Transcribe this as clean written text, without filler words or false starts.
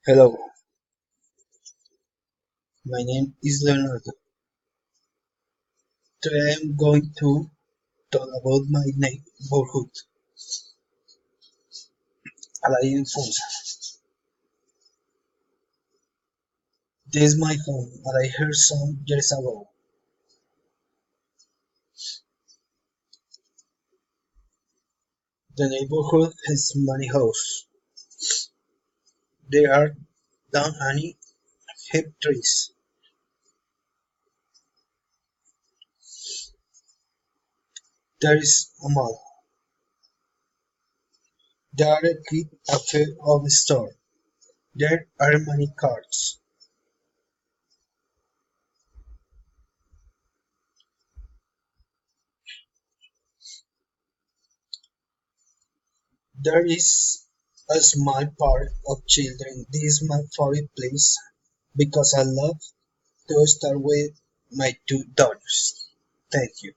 Hello, my name is Leonardo. Today I'm going to talk about my neighborhood, Alain Fonsa. This is my home, and I heard some years ago. The neighborhood has many houses. There are down honey hip trees. There is a mall. There are a kid cafe of a store. There are many cars. There is a small park of children. This is my favorite place because I love to start with my two daughters. Thank you.